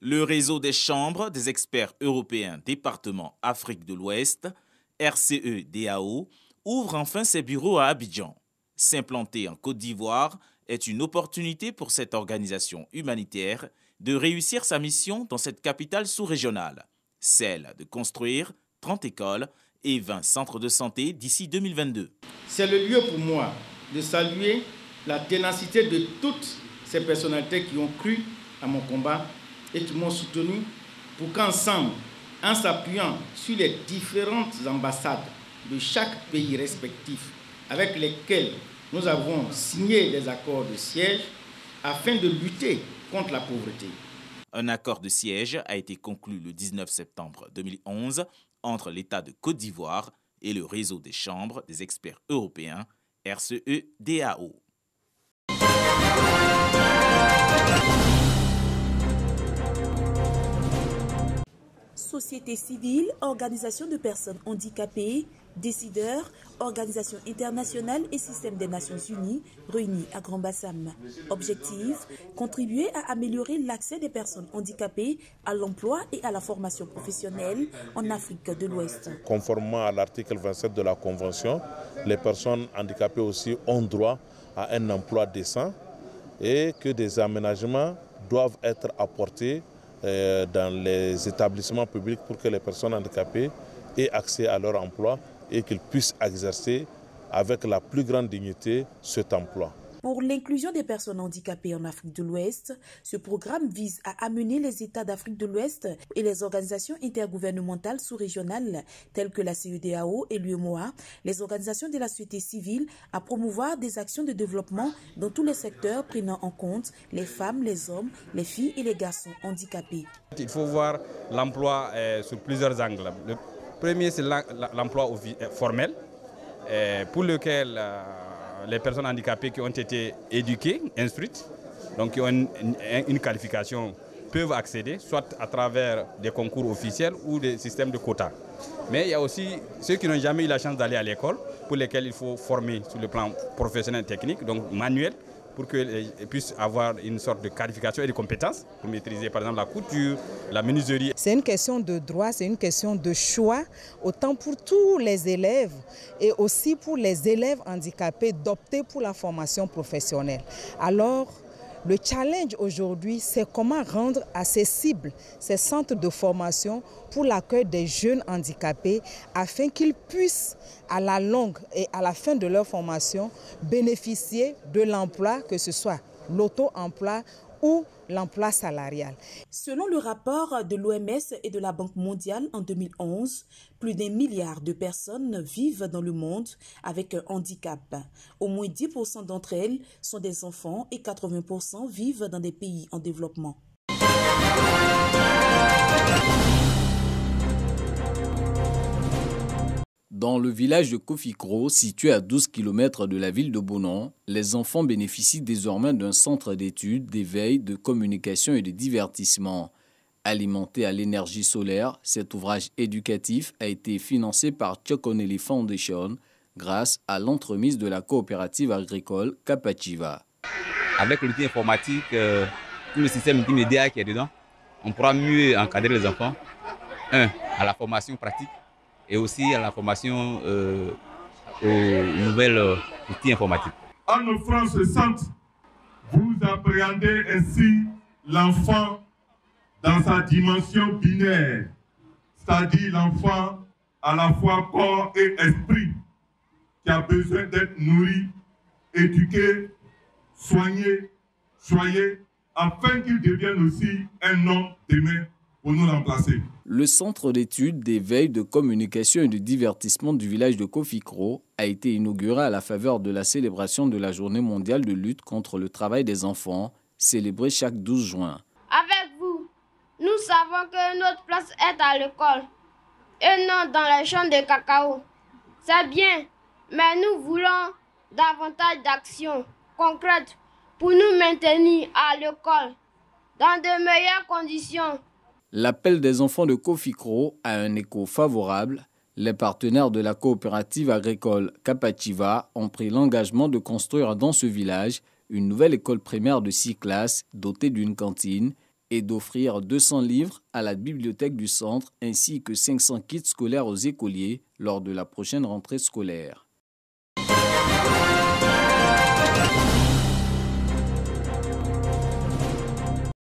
Le réseau des chambres des experts européens département Afrique de l'Ouest, RCE-DAO, ouvre enfin ses bureaux à Abidjan. S'implanter en Côte d'Ivoire est une opportunité pour cette organisation humanitaire de réussir sa mission dans cette capitale sous-régionale, celle de construire 30 écoles et 20 centres de santé d'ici 2022. C'est le lieu pour moi de saluer la ténacité de toutes ces personnalités qui ont cru à mon combat et qui m'ont soutenu pour qu'ensemble, en s'appuyant sur les différentes ambassades de chaque pays respectif avec lesquels nous avons signé des accords de siège afin de lutter contre la pauvreté. Un accord de siège a été conclu le 19 septembre 2011 entre l'État de Côte d'Ivoire et le réseau des chambres des experts européens, RCE-DAO. Société civile, organisation de personnes handicapées, décideurs, organisations internationales et système des Nations Unies réunis à Grand-Bassam. Objectif, contribuer à améliorer l'accès des personnes handicapées à l'emploi et à la formation professionnelle en Afrique de l'Ouest. Conformément à l'article 27 de la Convention, les personnes handicapées aussi ont droit à un emploi décent et que des aménagements doivent être apportés dans les établissements publics pour que les personnes handicapées aient accès à leur emploi et qu'ils puissent exercer avec la plus grande dignité cet emploi. Pour l'inclusion des personnes handicapées en Afrique de l'Ouest, ce programme vise à amener les États d'Afrique de l'Ouest et les organisations intergouvernementales sous-régionales telles que la CEDEAO et l'UEMOA, les organisations de la société civile, à promouvoir des actions de développement dans tous les secteurs prenant en compte les femmes, les hommes, les filles et les garçons handicapés. Il faut voir l'emploi sur plusieurs angles. Le premier, c'est l'emploi formel, pour lequel les personnes handicapées qui ont été éduquées, instruites, donc qui ont une qualification, peuvent accéder, soit à travers des concours officiels ou des systèmes de quotas. Mais il y a aussi ceux qui n'ont jamais eu la chance d'aller à l'école, pour lesquels il faut former sur le plan professionnel et technique, donc manuel, pour qu'ils puissent avoir une sorte de qualification et de compétences pour maîtriser par exemple la couture, la menuiserie. C'est une question de droit, c'est une question de choix, autant pour tous les élèves et aussi pour les élèves handicapés d'opter pour la formation professionnelle. Alors, le challenge aujourd'hui, c'est comment rendre accessibles ces centres de formation pour l'accueil des jeunes handicapés afin qu'ils puissent, à la longue et à la fin de leur formation, bénéficier de l'emploi, que ce soit l'auto-emploi ou l'emploi salarial. Selon le rapport de l'OMS et de la Banque mondiale en 2011, plus d'1 milliard de personnes vivent dans le monde avec un handicap. Au moins 10% d'entre elles sont des enfants et 80% vivent dans des pays en développement. Dans le village de Kofikro, situé à 12 km de la ville de Bonon, les enfants bénéficient désormais d'un centre d'études, d'éveil, de communication et de divertissement. Alimenté à l'énergie solaire, cet ouvrage éducatif a été financé par Tchokoneli Foundation grâce à l'entremise de la coopérative agricole Kapachiva. Avec l'outil informatique, tout le système multimédia qui est dedans, on pourra mieux encadrer les enfants. À la formation pratique et aussi à la formation aux nouvelles outils informatiques. En offrant ce centre, vous appréhendez ainsi l'enfant dans sa dimension binaire, c'est-à-dire l'enfant à la fois corps et esprit, qui a besoin d'être nourri, éduqué, soigné, choyé, afin qu'il devienne aussi un homme demain pour nous remplacer. Le centre d'études, d'éveil, de communication et de divertissement du village de Kofikro a été inauguré à la faveur de la célébration de la Journée mondiale de lutte contre le travail des enfants, célébrée chaque 12 juin. Avec vous, nous savons que notre place est à l'école et non dans les champs de cacao. C'est bien, mais nous voulons davantage d'actions concrètes pour nous maintenir à l'école dans de meilleures conditions. L'appel des enfants de Kofikro a un écho favorable. Les partenaires de la coopérative agricole Kapachiva ont pris l'engagement de construire dans ce village une nouvelle école primaire de 6 classes dotée d'une cantine et d'offrir 200 livres à la bibliothèque du centre ainsi que 500 kits scolaires aux écoliers lors de la prochaine rentrée scolaire.